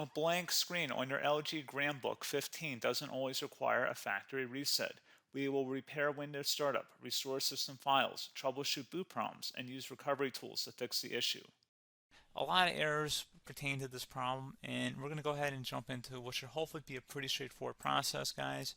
A blank screen on your LG Grandbook 15 doesn't always require a factory reset. We will repair Windows startup, restore system files, troubleshoot boot problems, and use recovery tools to fix the issue. A lot of errors pertain to this problem, and we're going to go ahead and jump into what should hopefully be a pretty straightforward process, guys.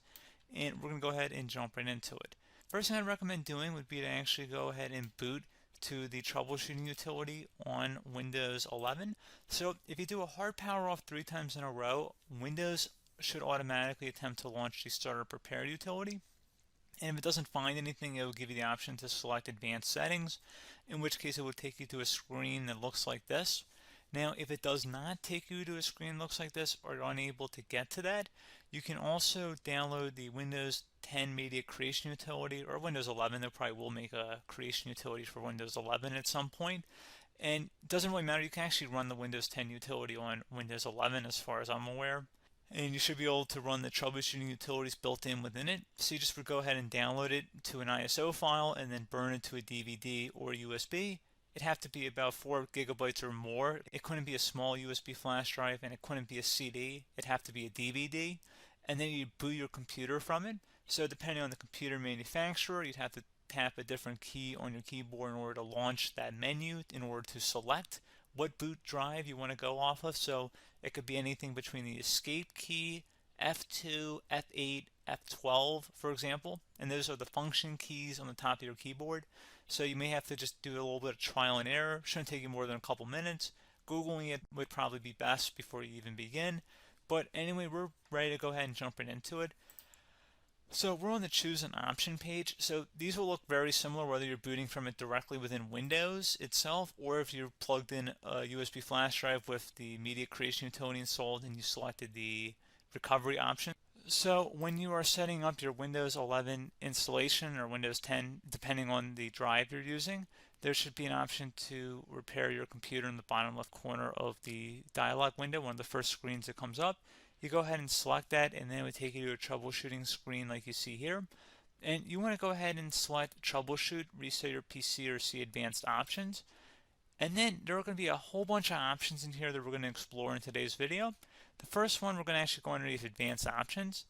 And we're going to go ahead and jump right into it. First thing I'd recommend doing would be to actually go ahead and boot to the troubleshooting utility on Windows 11. So if you do a hard power off 3 times in a row, Windows should automatically attempt to launch the startup prepare utility. And if it doesn't find anything, it will give you the option to select advanced settings, in which case it will take you to a screen that looks like this. Now, if it does not take you to a screen that looks like this, or you're unable to get to that, you can also download the Windows 10 Media Creation Utility, or Windows 11. They probably will make a creation utility for Windows 11 at some point. And it doesn't really matter, you can actually run the Windows 10 utility on Windows 11 as far as I'm aware. And you should be able to run the troubleshooting utilities built in within it. So you just would go ahead and download it to an ISO file and then burn it to a DVD or USB. It'd have to be about 4 gigabytes or more. It couldn't be a small USB flash drive, and it couldn't be a CD. It'd have to be a DVD. And then you boot your computer from it. So depending on the computer manufacturer, you'd have to tap a different key on your keyboard in order to launch that menu, in order to select what boot drive you want to go off of. So it could be anything between the escape key, F2, F8, F12, for example. And those are the function keys on the top of your keyboard. So you may have to just do a little bit of trial and error. Shouldn't take you more than a couple minutes. Googling it would probably be best before you even begin. But anyway, we're ready to go ahead and jump right into it. So we're on the choose an option page. So these will look very similar whether you're booting from it directly within Windows itself, or if you're plugged in a USB flash drive with the media creation utility installed and you selected the recovery option. So when you are setting up your Windows 11 installation or Windows 10, depending on the drive you're using, there should be an option to repair your computer in the bottom left corner of the dialog window, one of the first screens that comes up. You go ahead and select that, and then it would take you to a troubleshooting screen like you see here. And you want to go ahead and select troubleshoot, reset your PC, or see advanced options. And then there are going to be a whole bunch of options in here that we're going to explore in today's video. The first one, we're going to actually go underneath advanced options,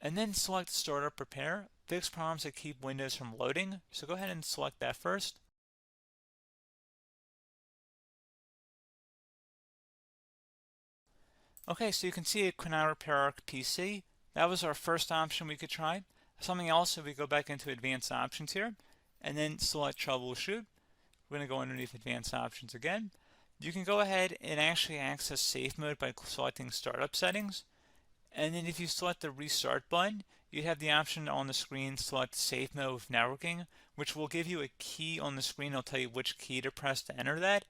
and then select startup prepare, fix problems that keep Windows from loading. So go ahead and select that first. Okay, so you can see it could not repair our PC. That was our first option we could try. Something else, if we go back into advanced options here, and then select troubleshoot, we're going to go underneath advanced options again. You can go ahead and actually access safe mode by selecting startup settings. And then if you select the restart button, you have the option on the screen, select safe mode with networking, which will give you a key on the screen. It'll tell you which key to press to enter that.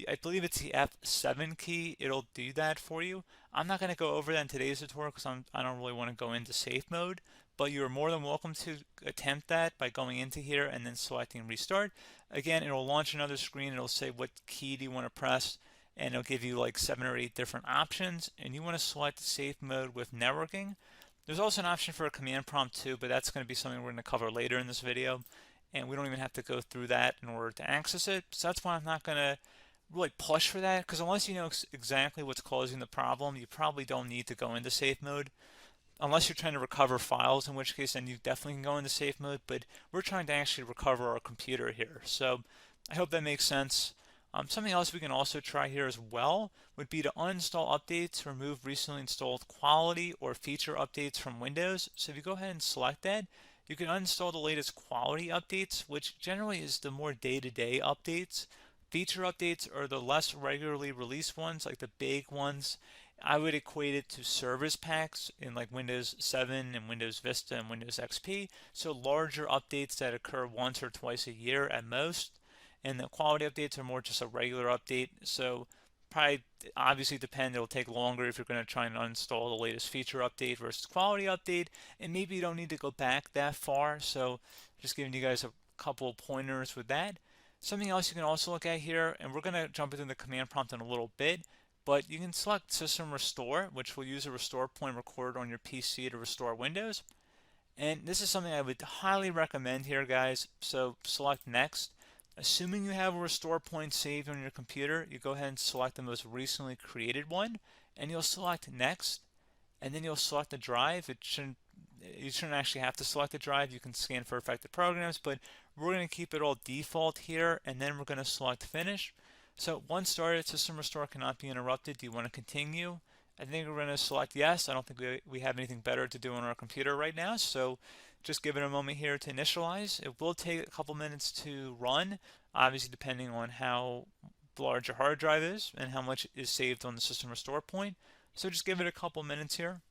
I believe it's the F7 key. It'll do that for you. I'm not going to go over that in today's tutorial because I don't really want to go into safe mode, but you're more than welcome to attempt that by going into here and then selecting restart. Again, it'll launch another screen. It'll say what key do you want to press, and it'll give you like 7 or 8 different options, and you want to select safe mode with networking. There's also an option for a command prompt too, but that's going to be something we're going to cover later in this video, and we don't even have to go through that in order to access it. So that's why I'm not going to really push for that, because unless you know exactly what's causing the problem, you probably don't need to go into safe mode. Unless you're trying to recover files, in which case then you definitely can go into safe mode, but we're trying to actually recover our computer here. So I hope that makes sense. Something else we can also try here as well would be to uninstall updates, remove recently installed quality or feature updates from Windows. So if you go ahead and select that, you can uninstall the latest quality updates, which generally is the more day-to-day updates. Feature updates are the less regularly released ones, like the big ones. I would equate it to service packs in like Windows 7 and Windows Vista and Windows XP. So larger updates that occur once or twice a year at most. And the quality updates are more just a regular update. So probably obviously depend, it'll take longer if you're going to try and uninstall the latest feature update versus quality update. And maybe you don't need to go back that far. So just giving you guys a couple of pointers with that. Something else you can also look at here, and we're going to jump into the command prompt in a little bit, but you can select System Restore, which will use a restore point recorded on your PC to restore Windows. And this is something I would highly recommend here, guys. So select Next. Assuming you have a restore point saved on your computer, you go ahead and select the most recently created one, and you'll select next, and then you'll select the drive. You shouldn't actually have to select the drive. You can scan for affected programs, but we're going to keep it all default here, and then we're going to select finish. So once started, system restore cannot be interrupted. Do you want to continue? I think we're going to select yes. I don't think we have anything better to do on our computer right now, so just give it a moment here to initialize. It will take a couple minutes to run, obviously depending on how large your hard drive is and how much is saved on the system restore point. So just give it a couple minutes here.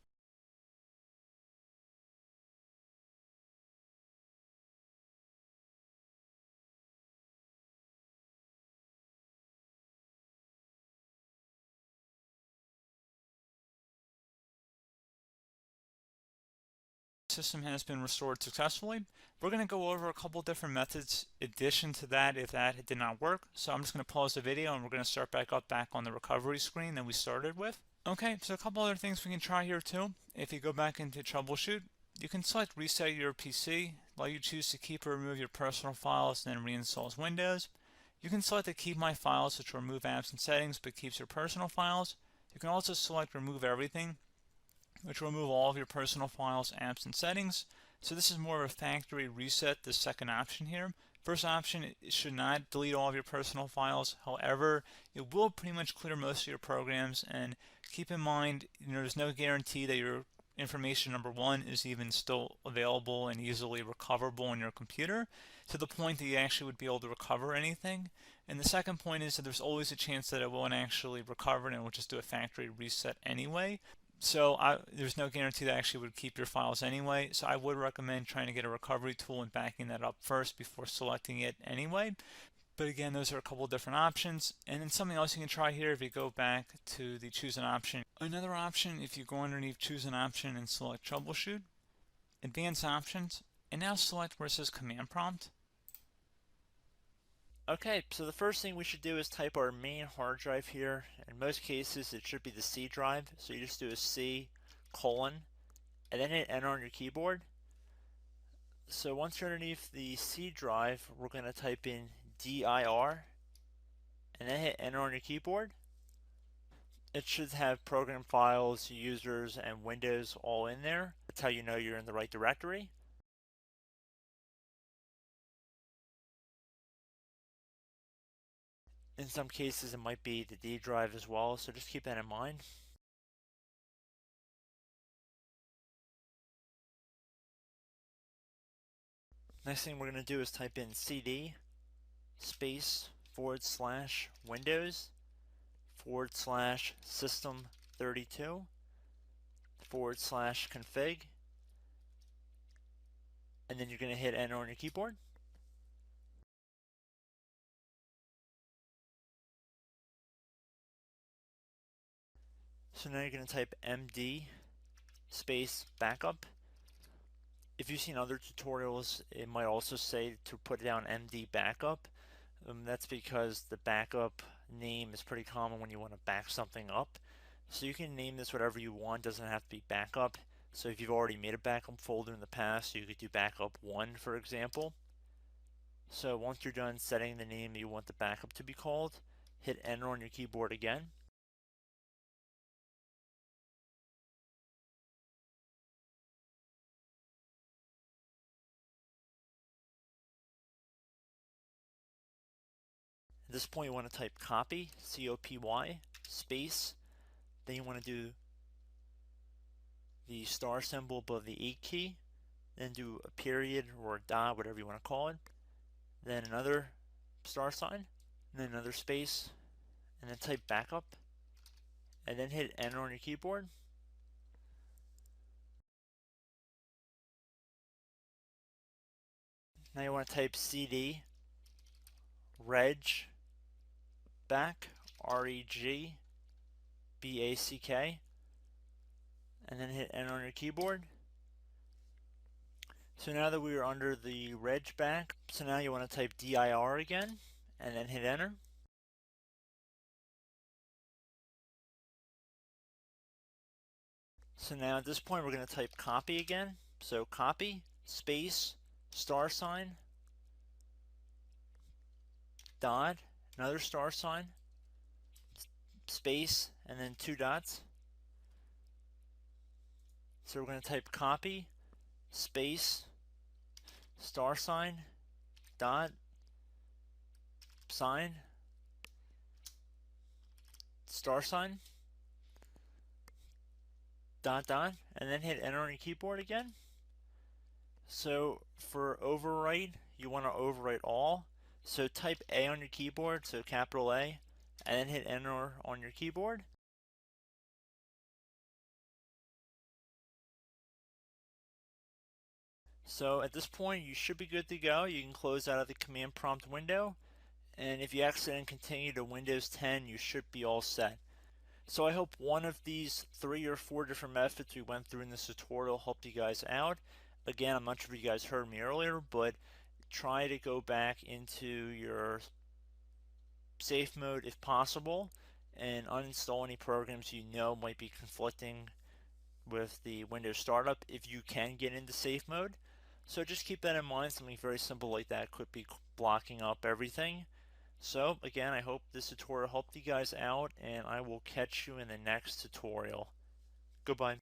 System has been restored successfully. We're going to go over a couple different methods in addition to that if that did not work. So I'm just going to pause the video and we're going to start back on the recovery screen that we started with. Okay, so a couple other things we can try here too. If you go back into Troubleshoot, you can select Reset Your PC, while you choose to keep or remove your personal files and then reinstalls Windows. You can select to keep my files, which will remove apps and settings but keeps your personal files. You can also select Remove Everything, which will remove all of your personal files, apps, and settings. So this is more of a factory reset, the second option here. First option, it should not delete all of your personal files. However, it will pretty much clear most of your programs. And keep in mind, there's no guarantee that your information, number one, is even still available and easily recoverable on your computer to the point that you actually would be able to recover anything. And the second point is that there's always a chance that it won't actually recover and it will just do a factory reset anyway. So there's no guarantee that actually would keep your files anyway. So I would recommend trying to get a recovery tool and backing that up first before selecting it anyway. But again, those are a couple different options. And then something else you can try here if you go back to the choose an option. Another option, if you go underneath choose an option and select troubleshoot, advanced options, and now select where it says command prompt. Okay, so the first thing we should do is type our main hard drive here. In most cases, it should be the C drive. So you just do a C colon and then hit enter on your keyboard. So once you're underneath the C drive, we're going to type in dir and then hit enter on your keyboard. It should have program files, users, and Windows all in there. That's how you know you're in the right directory. In some cases, it might be the D drive as well, so just keep that in mind. Next thing we're going to do is type in cd space / Windows / system32 / config, and then you're going to hit enter on your keyboard. So now you're going to type md space backup. If you've seen other tutorials, it might also say to put down md backup. That's because the backup name is pretty common when you want to back something up. So you can name this whatever you want, doesn't have to be backup. So if you've already made a backup folder in the past, you could do backup 1, for example. So once you're done setting the name you want the backup to be called, hit enter on your keyboard again. At this point you want to type copy, C-O-P-Y, space, then you want to do the star symbol above the 8 key, then do a period or a dot, whatever you want to call it, then another star sign, and then another space, and then type backup, and then hit enter on your keyboard. Now you want to type cd reg back, REGBACK, and then hit enter on your keyboard. So now that we are under the reg back, so now you want to type dir again, and then hit enter. So now at this point we're going to type copy again. So copy, space, star sign, dot, another star sign, space, and then 2 dots. So we're going to type copy, space, star sign, dot, sign, star sign, dot, dot, and then hit enter on your keyboard again. So for overwrite, you want to overwrite all. So type A on your keyboard, so capital A, and then hit enter on your keyboard. So at this point, you should be good to go. You can close out of the command prompt window. And if you accidentally continue to Windows 10, you should be all set. So I hope one of these 3 or 4 different methods we went through in this tutorial helped you guys out. Again, I'm not sure if you guys heard me earlier, but try to go back into your safe mode if possible and uninstall any programs you know might be conflicting with the Windows startup if you can get into safe mode. So just keep that in mind. Something very simple like that could be blocking up everything. So again, I hope this tutorial helped you guys out, and I will catch you in the next tutorial. Goodbye.